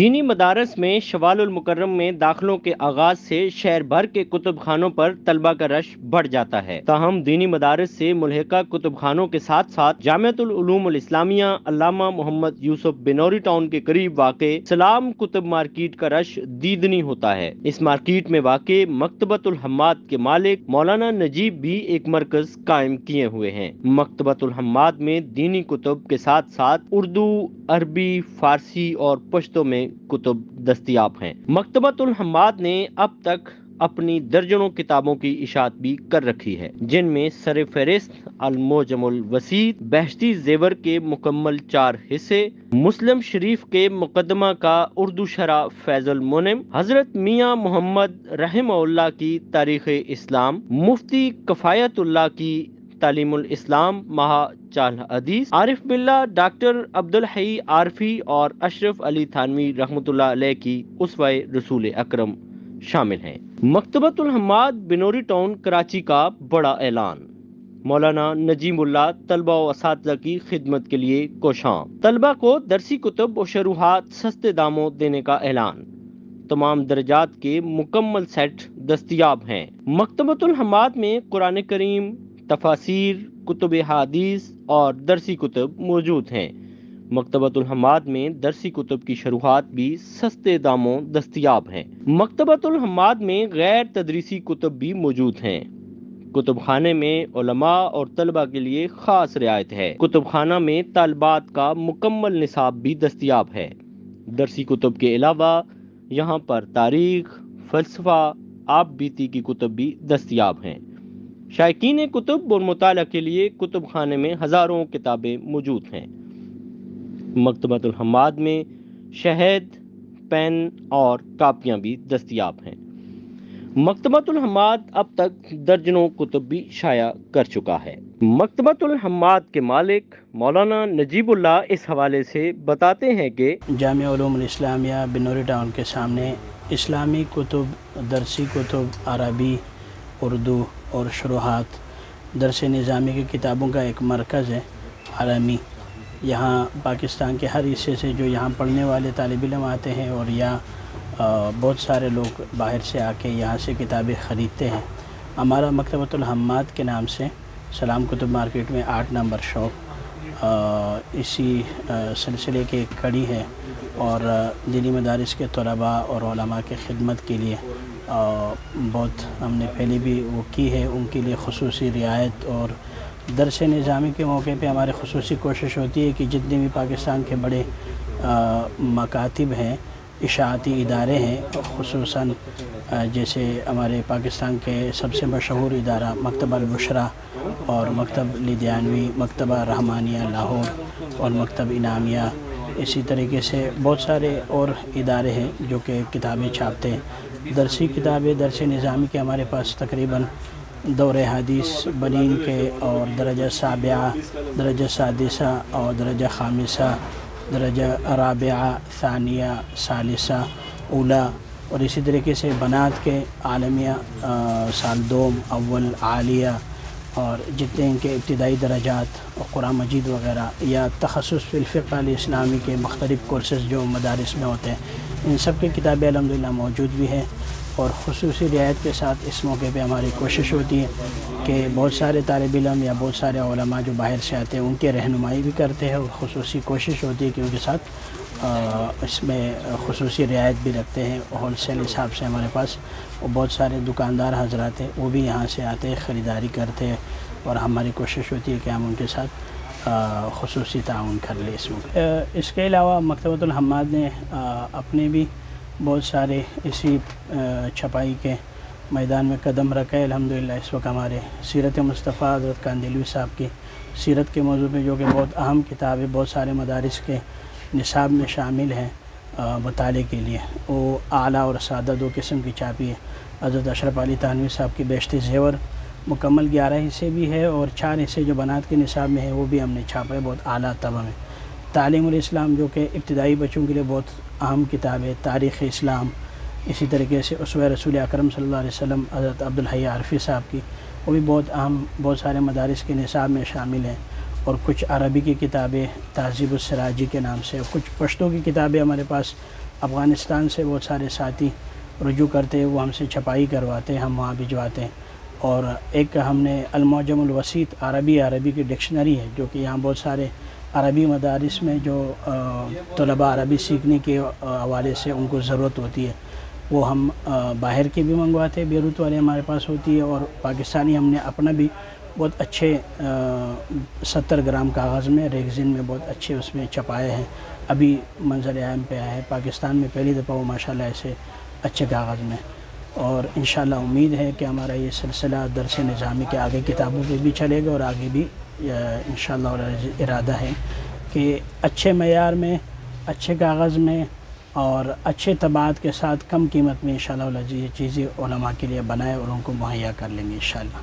دینی مدارس میں شوال المکرم میں داخلوں کے آغاز سے شہر بھر کے کتب خانوں پر طلبہ کا رش بڑھ جاتا ہے۔ تاہم دینی مدارس سے ملحقہ کتب خانوں کے ساتھ ساتھ جامعۃ العلوم الاسلامیہ علامہ محمد یوسف بنوری ٹاؤن کے قریب واقع سلام کتب مارکیٹ کا رش دیدنی ہوتا ہے۔ اس مارکیٹ میں واقع مکتبۃ الحماد کے مالک مولانا نجیب بھی ایک مرکز قائم کیے ہوئے ہیں۔ مکتبۃ الحماد میں دینی کتب کے ساتھ ساتھ اردو، عربی، فارسی اور پشتو میں کتب دستیاب ہیں۔ مکتبۃ الحماد نے اب تک اپنی درجنوں کتابوں کی اشاعت بھی کر رکھی ہے، جن میں سر فہرست المعجم الوسیط، بہشتی زیور کے مکمل 4 حصے، مسلم شریف کے مقدمہ کا اردو شرح فیض المنعم، حضرت میاں محمد رحمہ اللہ کی تاریخ اسلام، مفتی کفایت اللہ کی تعلیم الاسلام مہا چال حدیث، عارف باللہ ڈاکٹر عبدالحی عارفی اور اشرف علی تھانوی رحمۃ اللہ علیہ کی اسوہ رسول اکرم شامل ہیں۔ مکتبۃ الحماد بنوری ٹاؤن کراچی کا بڑا اعلان۔ مولانا نجیم اللہ طلبہ و اساتذہ کی خدمت کے لیے کوشاں۔ طلبہ کو درسی کتب و شروحات سستے داموں دینے کا اعلان۔ تمام درجات کے مکمل سیٹ دستیاب ہیں۔ مکتبۃ الحماد میں قرآن کریم، تفاسیر، کتب حدیث اور درسی کتب موجود ہیں۔ مکتبۃ الحماد میں درسی کتب کی شروحات بھی سستے داموں دستیاب ہیں۔ مکتبۃ الحماد میں غیر تدریسی کتب بھی موجود ہیں۔ کتب خانے میں علماء اور طلبہ کے لیے خاص رعایت ہے۔ کتب خانہ میں طالبات کا مکمل نصاب بھی دستیاب ہے۔ درسی کتب کے علاوہ یہاں پر تاریخ، فلسفہ، آپ بیتی کی کتب بھی دستیاب ہیں۔ شائقین کتب اور مطالعہ کے لیے کتب خانے میں ہزاروں کتابیں موجود ہیں۔ مکتبۃ الحماد میں شہد، پین اور کاپیاں بھی دستیاب ہیں۔ مکتبۃ الحماد اب تک درجنوں کتب بھی شائع کر چکا ہے۔ مکتبۃ الحماد کے مالک مولانا نجیب اللہ اس حوالے سے بتاتے ہیں کہ جامعہ علوم الاسلامیہ بنوری ٹاؤن کے سامنے اسلامی کتب، درسی کتب، عربی، اردو اور شروحات، درس نظامی کی کتابوں کا ایک مرکز ہے عالمی۔ یہاں پاکستان کے ہر حصے سے جو یہاں پڑھنے والے طالب علم آتے ہیں اور یا بہت سارے لوگ باہر سے آ کے یہاں سے کتابیں خریدتے ہیں۔ ہمارا مکتبۃ الحماد کے نام سے سلام کتب مارکیٹ میں 8 نمبر شاپ اسی سلسلے کی ایک کڑی ہے اور دینی مدارس کے طلباء اور علماء کی خدمت کے لیے بہت ہم نے پہلے بھی وہ کی ہے، ان کے لیے خصوصی رعایت اور درس نظامی کے موقع پہ ہماری خصوصی کوشش ہوتی ہے کہ جتنے بھی پاکستان کے بڑے مکاتب ہیں، اشاعتی ادارے ہیں، خصوصاً جیسے ہمارے پاکستان کے سب سے مشہور ادارہ مکتبہ البشریٰ اور مکتب لدھیانوی، مکتبہ رحمانیہ لاہور اور مکتب انعامیہ، اسی طریقے سے بہت سارے اور ادارے ہیں جو کہ کتابیں چھاپتے ہیں۔ درسی کتابیں، درس نظامی کے ہمارے پاس تقریباً دور حدیث بنین کے اور درجہ سابعہ، درجہ سادسہ اور درجہ خامسہ، درجہ رابعہ، ثانیہ، ثالثہ، اولیٰ اور اسی طریقے سے بنات کے عالمیہ، سال دوم، اول، عالیہ اور جتنے ان کے ابتدائی درجات اور قرآن مجید وغیرہ یا تخصص فی الفقہ الاسلامی کے مختلف کورسز جو مدارس میں ہوتے ہیں، ان سب کی کتابیں الحمدللہ موجود بھی ہیں۔ اور خصوصی رعایت کے ساتھ اس موقع پہ ہماری کوشش ہوتی ہے کہ بہت سارے طالب علم یا بہت سارے علماء جو باہر سے آتے ہیں ان کے رہنمائی بھی کرتے ہیں اور خصوصی کوشش ہوتی ہے کہ ان کے ساتھ اس میں خصوصی رعایت بھی رکھتے ہیں۔ ہول سیل حساب سے ہمارے پاس بہت سارے دکاندار حضرات ہیں، وہ بھی یہاں سے آتے ہیں، خریداری کرتے ہیں اور ہماری کوشش ہوتی ہے کہ ہم ان کے ساتھ خصوصی تعاون کر لیں اس وقت۔ اس کے علاوہ مکتبۃ الحماد نے اپنے بھی بہت سارے اسی چھپائی کے میدان میں قدم رکھا ہے۔ الحمدللہ اس وقت ہمارے سیرت مصطفیٰ حضرت کاندھلوی صاحب کی سیرت کے موضوع پہ جو کہ بہت اہم کتاب ہے، بہت سارے مدارس کے نصاب میں شامل ہے مطالعے کے لیے، وہ اعلیٰ اور سادہ 2 قسم کی چھاپی ہے۔ حضرت اشرف علی تھانوی صاحب کی بہشتی زیور مکمل 11 حصے بھی ہے اور 4 حصے جو بنات کے نصاب میں ہے وہ بھی ہم نے چھاپا ہے بہت اعلیٰ طبع میں۔ تعلیم الاسلام جو کہ ابتدائی بچوں کے لیے بہت اہم کتاب ہے، تاریخ اسلام، اسی طریقے سے اسوہ رسول اکرم صلی اللہ علیہ وسلم حضرت عبدالحی عارفی صاحب کی، وہ بھی بہت اہم، بہت سارے مدارس کے نصاب میں شامل ہیں۔ اور کچھ عربی کی کتابیں تہذیب السراجی کے نام سے، کچھ پشتو کی کتابیں ہمارے پاس افغانستان سے بہت سارے ساتھی رجوع کرتے ہیں، وہ ہم سے چھپائی کرواتے ہیں، ہم وہاں بھجواتے ہیں۔ اور ایک ہم نے المعجم الوسیط عربی کی ڈکشنری ہے، جو کہ یہاں بہت سارے عربی مدارس میں جو طلباء عربی سیکھنے کے حوالے سے ان کو ضرورت ہوتی ہے، وہ ہم باہر کے بھی منگواتے ہیں، بیروت والے ہمارے پاس ہوتی ہے، اور پاکستانی ہم نے اپنا بھی بہت اچھے 70 گرام کاغذ میں ریگزین میں بہت اچھے اس میں چھپائے ہیں، ابھی منظر عام پہ آیا ہے پاکستان میں پہلی دفعہ وہ ماشاءاللہ ایسے اچھے کاغذ میں۔ اور انشاءاللہ امید ہے کہ ہمارا یہ سلسلہ درس نظامی کے آگے کتابوں پہ بھی چلے گا، اور آگے بھی انشاءاللہ ارادہ ہے کہ اچھے معیار میں، اچھے کاغذ میں اور اچھے طباعت کے ساتھ کم قیمت میں انشاءاللہ یہ چیزیں علماء کے لیے بنائے اور ان کو مہیا کر لیں گے انشاءاللہ۔